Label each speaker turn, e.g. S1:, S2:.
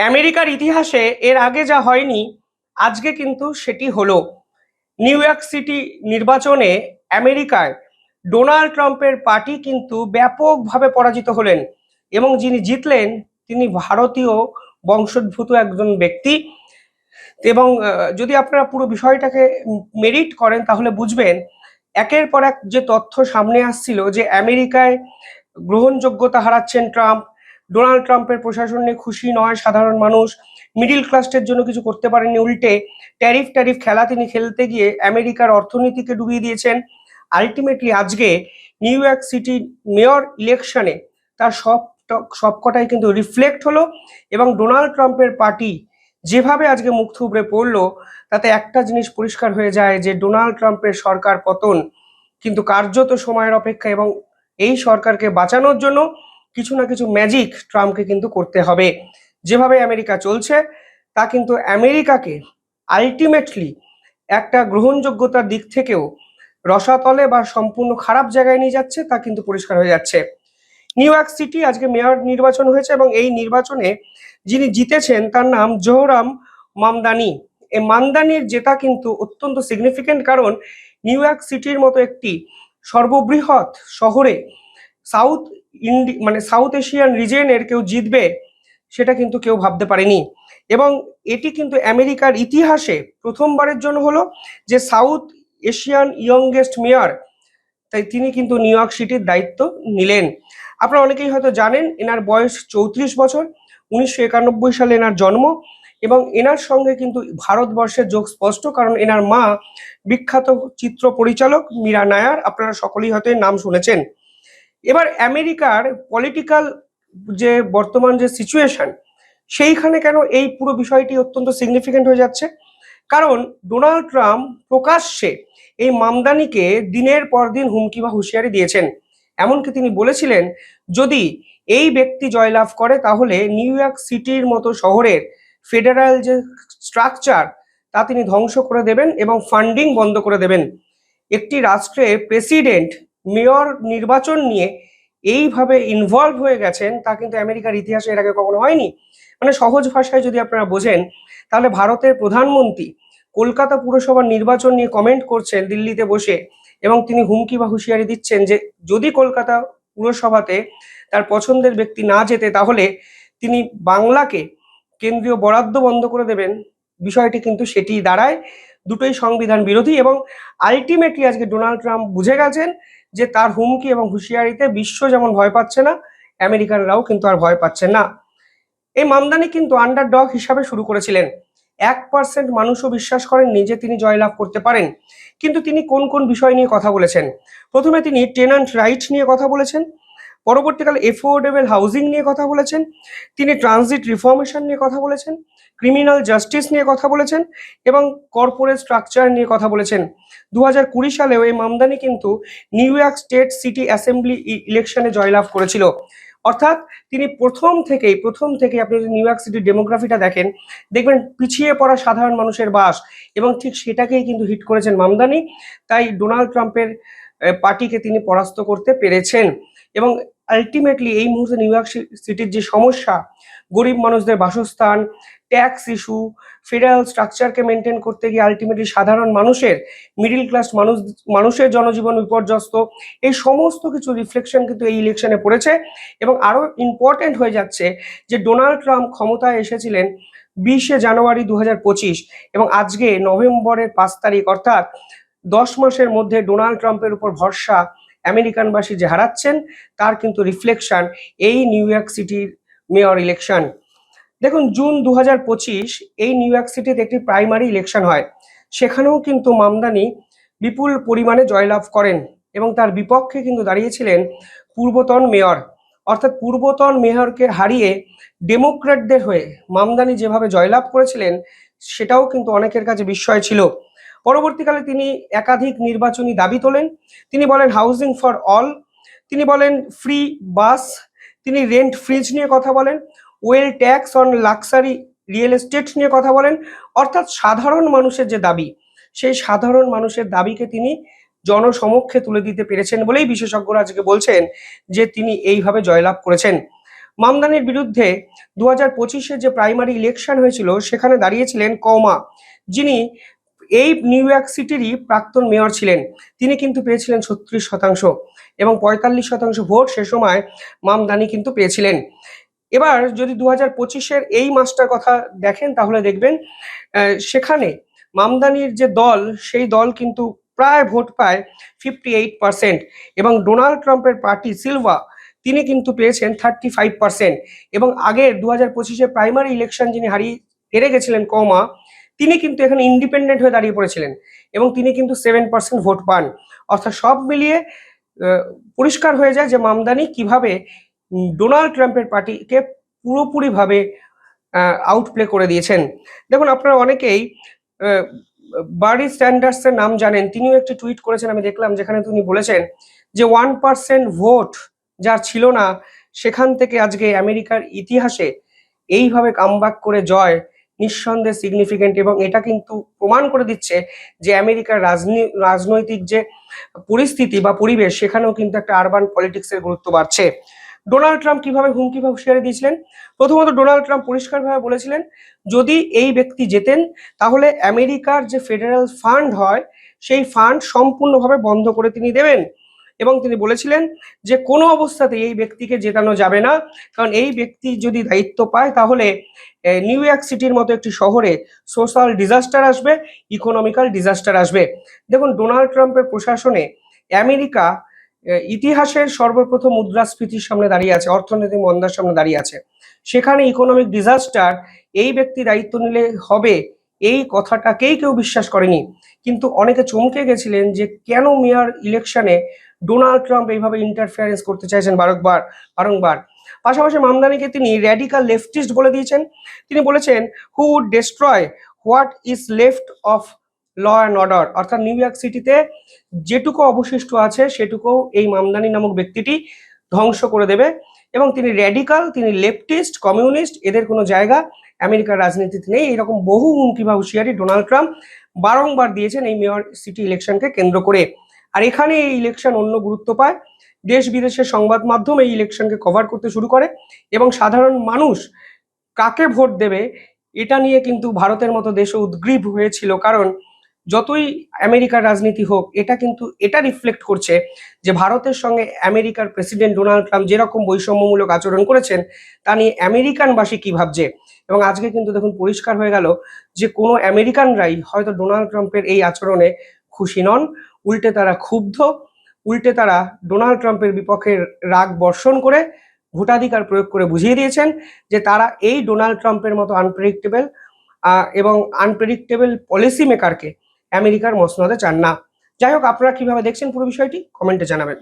S1: আমেরিকার ইতিহাসে এর আগে যা হয়নি, আজকে কিন্তু সেটি হলো। নিউ ইয়র্ক সিটি নির্বাচনে আমেরিকায় ডোনাল্ড ট্রাম্পের পার্টি কিন্তু ব্যাপকভাবে পরাজিত হলেন এবং যিনি জিতলেন তিনি ভারতীয় বংশোদ্ভূত একজন ব্যক্তি। এবং যদি আপনারা পুরো বিষয়টাকে মেরিট করেন তাহলে বুঝবেন একের পর এক যে তথ্য সামনে আসছিল যে আমেরিকায় গ্রহণযোগ্যতা হারাচ্ছেন ট্রাম্প, ডোনাল্ড ট্রাম্পের প্রশাসন নিয়ে খুশি নয় সাধারণ মানুষ, মিডিল ক্লাসের জন্য কিছু করতে পারেননি, উল্টে ট্যারিফ খেলা তিনি খেলতে গিয়ে আমেরিকার অর্থনীতিকে ডুবিয়ে দিয়েছেন। আলটিমেটলি আজকে নিউ ইয়র্ক সিটি মেয়র ইলেকশনে তার সবকটাই কিন্তু রিফ্লেক্ট হলো এবং ডোনাল্ড ট্রাম্পের পার্টি যেভাবে আজকে মুখ থুবড়ে পড়লো তাতে একটা জিনিস পরিষ্কার হয়ে যায় যে ডোনাল্ড ট্রাম্পের সরকার পতন কিন্তু কার্যত সময়ের অপেক্ষা এবং এই সরকারকে বাঁচানোর জন্য কিছু না কিছু ম্যাজিক ট্রাম্পকে কিন্তু করতে হবে। যেভাবে আমেরিকা চলছে তা কিন্তু আমেরিকাকে আলটিমেটলি একটা গ্রহণযোগ্যতার দিক থেকেও রসাতলে বা সম্পূর্ণ খারাপ জায়গায় নিয়ে যাচ্ছে তা কিন্তু পরিষ্কার হয়ে যাচ্ছে। নিউ ইয়র্ক সিটি আজকে মেয়র নির্বাচন হয়েছে এবং এই নির্বাচনে যিনি জিতেছেন তার নাম জোহরাম মামদানি। এই মামদানির জেতা কিন্তু অত্যন্ত সিগনিফিকেন্ট, কারণ নিউ ইয়র্ক সিটির মতো একটি সর্ববৃহৎ শহরে সাউথ এশিয়ান রিজিয়নের কেউ জিতবে সেটা কিন্তু কেউ ভাবতে পারেনি। এবং এটি কিন্তু আমেরিকার ইতিহাসে প্রথমবারের জন্য হলো যে সাউথ এশিয়ান ইয়ংগেস্ট মেয়র, তাই তিনি কিন্তু নিউ ইয়র্ক সিটির দায়িত্ব নিলেন। আপনারা অনেকেই হয়তো জানেন এনার বয়স 34 বছর, 1991 সালে এনার জন্ম এবং এনার সঙ্গে কিন্তু ভারতবর্ষের যোগ স্পষ্ট, কারণ এনার মা বিখ্যাত চিত্র পরিচালক মীরা নায়ার, আপনারা সকলেই হয়তো এর নাম শুনেছেন। এবার আমেরিকার পলিটিক্যাল যে বর্তমান যে সিচুয়েশন সেইখানে কেন এই পুরো বিষয়টি অত্যন্ত সিগনিফিকেন্ট হয়ে যাচ্ছে, কারণ ডোনাল্ড ট্রাম্প প্রকাশ্যে এই মামদানিকে দিনের পর দিন হুমকি বা হুঁশিয়ারি দিয়েছেন। এমনকি তিনি বলেছিলেন যদি এই ব্যক্তি জয়লাভ করে তাহলে নিউ ইয়র্ক সিটির মতো শহরের ফেডারাল যে স্ট্রাকচার তা তিনি ধ্বংস করে দেবেন এবং ফান্ডিং বন্ধ করে দেবেন। একটি রাষ্ট্রে প্রেসিডেন্ট মেয়র নির্বাচন নিয়ে এইভাবে ইনভলভ হয়ে গেছেন তা কিন্তু আমেরিকার ইতিহাসে এর আগে কখনো হয়নি। মানে সহজ ভাষায় যদি আপনারা বোঝেন তাহলে ভারতের প্রধানমন্ত্রী কলকাতা পুরসভার নির্বাচন নিয়ে কমেন্ট করছেন দিল্লিতে বসে এবং তিনি হুমকি বা হুঁশিয়ারি দিচ্ছেন যে যদি কলকাতা পুরসভাতে তার পছন্দের ব্যক্তি না জেতে তাহলে তিনি বাংলাকে কেন্দ্রীয় বরাদ্দ বন্ধ করে দেবেন। বিষয়টি কিন্তু সেটি দাঁড়ায় দুটোই সংবিধান বিরোধী এবং আলটিমেটলি আজকে ডোনাল্ড ট্রাম্প বুঝে গেছেন যে তার হুমকি এবং হুঁশিয়ারিতে বিশ্ব যেমন ভয় পাচ্ছে না, আমেরিকানরাও কিন্তু আর ভয় পাচ্ছেন না। এই মামদানি কিন্তু আন্ডারডগ হিসাবে শুরু করেছিলেন, 1% মানুষও বিশ্বাস করেননি যে তিনি জয়লাভ করতে পারেন। কিন্তু তিনি কোন কোন বিষয় নিয়ে কথা বলেছেন? প্রথমে তিনি টেনান্ট রাইট নিয়ে কথা বলেছেন, পরবর্তীকালে এফোর্ডেবল হাউজিং নিয়ে কথা বলেছেন, তিনি ট্রানজিট রিফর্মেশন নিয়ে কথা বলেছেন, ক্রিমিনাল জাস্টিস নিয়ে কথা বলেছেন এবং কর্পোরেট স্ট্রাকচার নিয়ে কথা বলেছেন। 2020 সালেও এই মামদানি কিন্তু new York state city assembly ইলেকশনে জয়লাভ করেছিল। অর্থাৎ তিনি প্রথম থেকেই আপনি যদি নিউ ইয়র্ক সিটির ডেমোগ্রাফিটা দেখেন দেখবেন পিছিয়ে পড়া সাধারণ মানুষের বাস এবং ঠিক সেটাকেই কিন্তু হিট করেছেন মামদানি। তাই ডোনাল্ড ট্রাম্পের পার্টিকে তিনি পরাস্ত করতে পেরেছেন এবং আলটিমেটলি এই মুহূর্তে নিউ ইয়র্ক সিটির যে সমস্যা, গরিব মানুষদের বাসস্থান, ট্যাক্স ইস্যু, ফেডারেল স্ট্রাকচারকে মেনটেন করতে গিয়ে আলটিমেটলি সাধারণ মানুষের, মিডিল ক্লাস মানুষের জনজীবন বিপর্যস্ত, এই সমস্ত কিছু রিফ্লেকশন কিন্তু এই ইলেকশনে পড়েছে। এবং আরো ইম্পর্টেন্ট হয়ে যাচ্ছে যে ডোনাল্ড ট্রাম্প ক্ষমতায় এসেছিলেন 20শে জানুয়ারি 2025 এবং আজকে নভেম্বরের 5 তারিখ, অর্থাৎ 10 মাসের মধ্যে ডোনাল্ড ট্রাম্পের উপর ভরসা আমেরিকানবাসী যে হারাচ্ছেন তার কিন্তু রিফ্লেকশন এই নিউ ইয়র্ক সিটির মেয়র ইলেকশন। দেখুন জুন 2025 এই নিউ ইয়র্ক সিটিতে একটি প্রাইমারি ইলেকশন হয়, সেখানেও কিন্তু মামদানি বিপুল পরিমাণে জয়লাভ করেন এবং তার বিপক্ষে কিন্তু দাঁড়িয়েছিলেন পূর্বতন মেয়র। অর্থাৎ পূর্বতন মেয়রকে হারিয়ে ডেমোক্র্যাটদের হয়ে মামদানি যেভাবে জয়লাভ করেছিলেন সেটাও কিন্তু অনেকের কাছে বিস্ময় ছিল। পরবর্তীকালে তিনি একাধিক নির্বাচনী দাবি তোলেন, তিনি বলেন হাউজিং ফর অল, তিনি বলেন ফ্রি বাস, তিনি রেন্ট ফ্রিজ নিয়ে কথা বলেন, well tax on luxury real estate নিয়ে কথা বলেন। অর্থাৎ সাধারণ মানুষের যে দাবি সেই সাধারণ মানুষের দাবিকে তিনি জনসমক্ষে তুলে দিতে পেরেছেন বলেই বিশেষজ্ঞরা আজকে বলছেন যে তিনি এইভাবে জয়লাভ করেছেন। মামদানির বিরুদ্ধে 2025-এ যে প্রাইমারি ইলেকশন হয়েছিল সেখানে দাঁড়িয়েছিলেন কৌমা, যিনি এই নিউ ইয়র্ক সিটিরই প্রাক্তন মেয়র ছিলেন। তিনি কিন্তু পেয়েছিলেন 36% এবং 45% ভোট সে সময় মামদানি কিন্তু পেয়েছিলেন। এবার যদি 2025-এর এই মাসটার কথা দেখেন তাহলে দেখবেন সেখানে মামদানির যে দল সেই দল কিন্তু প্রায় ভোট পায় 58%, এবং ডোনাল্ড ট্রাম্পের পার্টি সিলভা তিনি কিন্তু পেয়েছেন 35%। এবং আগের 2025-এর প্রাইমারি ইলেকশন যিনি হেরে গেছিলেন কৌমা, তিনি কিন্তু এখানে ইন্ডিপেন্ডেন্ট হয়ে দাঁড়িয়ে পড়েছিলেন এবং তিনি কিন্তু 7% ভোট পান। অর্থাৎ সব মিলিয়ে পরিষ্কার হয়ে যায় যে মামদানি কিভাবে ডোনাল্ড ট্রাম্পের পার্টিকে পুরোপুরিভাবে আউটপ্লে করে দিয়েছেন। দেখুন, আপনারা অনেকেই বার্নি স্যান্ডার্সের নাম জানেন। তিনিও একটি টুইট করেছেন, আমি দেখলাম, যেখানে তিনি বলেছেন যে 1% ভোট যার ছিল না, সেখান থেকে আজকে আমেরিকার ইতিহাসে এইভাবে কামব্যাক করে জয় নিঃসন্দেহে সিগনিফিকেন্ট, এবং এটা কিন্তু প্রমাণ করে দিচ্ছে যে আমেরিকার রাজনৈতিক যে পরিস্থিতি বা পরিবেশ, সেখানেও কিন্তু একটা আরবান পলিটিক্সের গুরুত্ব বাড়ছে। ডোনাল্ড ট্রাম্প কিভাবে হুমকি বা হুঁশিয়ারি দিয়েছিলেন? প্রথমত ডোনাল্ড ট্রাম্প পরিষ্কারভাবে বলেছিলেন যদি এই ব্যক্তি জেতেন তাহলে আমেরিকার যে ফেডারেল ফান্ড হয় সেই ফান্ড সম্পূর্ণভাবে বন্ধ করে তিনি দেবেন, এবং তিনি বলেছিলেন যে কোনো অবস্থাতেই এই ব্যক্তিকে জেতানো যাবে না, কারণ এই ব্যক্তি যদি দায়িত্ব পায় তাহলে নিউ ইয়র্ক সিটির মতো একটি শহরে সোশ্যাল ডিজাস্টার আসবে, ইকোনমিক্যাল ডিজাস্টার আসবে। দেখুন, ডোনাল্ড ট্রাম্পের প্রশাসনে আমেরিকা ইতিহাসের সর্বপ্রথম মুদ্রাস্ফীতির সামনে দাঁড়িয়ে আছে, অর্থনৈতিক মন্দার সামনে দাঁড়িয়ে আছে। সেখানে ইকোনমিক ডিজাস্টার এই ব্যক্তি দায়িত্ব নিলে হবে, এই কথাটাকেই কেউ বিশ্বাস করেনি। কিন্তু অনেকে চমকে গেছিলেন যে কেন মেয়র ইলেকশনে ডোনাল্ড ট্রাম্প এইভাবে ইন্টারফিয়ারেন্স করতে চাইছেন বারংবার। পাশাপাশি মামদানিকে তিনি র্যাডিক্যাল লেফটিস্ট বলে দিয়েছেন। তিনি বলেছেন who would destroy what is left of law and order, অর্থাৎ নিউ ইয়র্ক সিটিতে যেটুকু অবশিষ্ট আছে সেটুকু এই মামদানি নামক ব্যক্তিটি ধ্বংস করে দেবে। এবং তিনি র্যাডিক্যাল, তিনি লেফটিস্ট, কমিউনিস্ট, এদের কোনো জায়গা আমেরিকার রাজনীতিতে নেই। এরকম বহু হুমকি বা হুঁশিয়ারি ডোনাল্ড ট্রাম্প বারংবার দিয়েছেন এই মেয়র সিটি ইলেকশনকে কেন্দ্র করে। আর এখানে এই ইলেকশন অন্য গুরুত্ব পায়। দেশ বিদেশের সংবাদ মাধ্যম এই ইলেকশনকে কভার করতে শুরু করে, এবং সাধারণ মানুষ কাকে ভোট দেবে এটা নিয়ে কিন্তু ভারতের মতো দেশও উদ্গ্রীব হয়েছিল, কারণ যতই আমেরিকার রাজনীতি হোক এটা রিফ্লেক্ট করছে যে ভারতের সঙ্গে আমেরিকার প্রেসিডেন্ট ডোনাল্ড ট্রাম্প যেরকম বৈষম্যমূলক আচরণ করেছেন তা নিয়ে আমেরিকানবাসী কি ভাবছে। এবং আজকে কিন্তু দেখুন পরিষ্কার হয়ে গেল যে কোনো আমেরিকানরাই হয়তো ডোনাল্ড ট্রাম্পের এই আচরণে খুশি নন, উল্টে তারা ক্ষুব্ধ, উল্টে তারা ডোনাল্ড ট্রাম্পের বিপক্ষে রাগ বর্ষণ করে ভোটাধিকার প্রয়োগ করে বুঝিয়ে দিয়েছেন যে তারা এই ডোনাল্ড ট্রাম্পের মতো আনপ্রেডিক্টেবল পলিসি মেকারকে আমেরিকার মসনদে চান না। যাই হোক, আপনারা কিভাবে দেখছেন পুরো বিষয়টি কমেন্টে জানাবেন।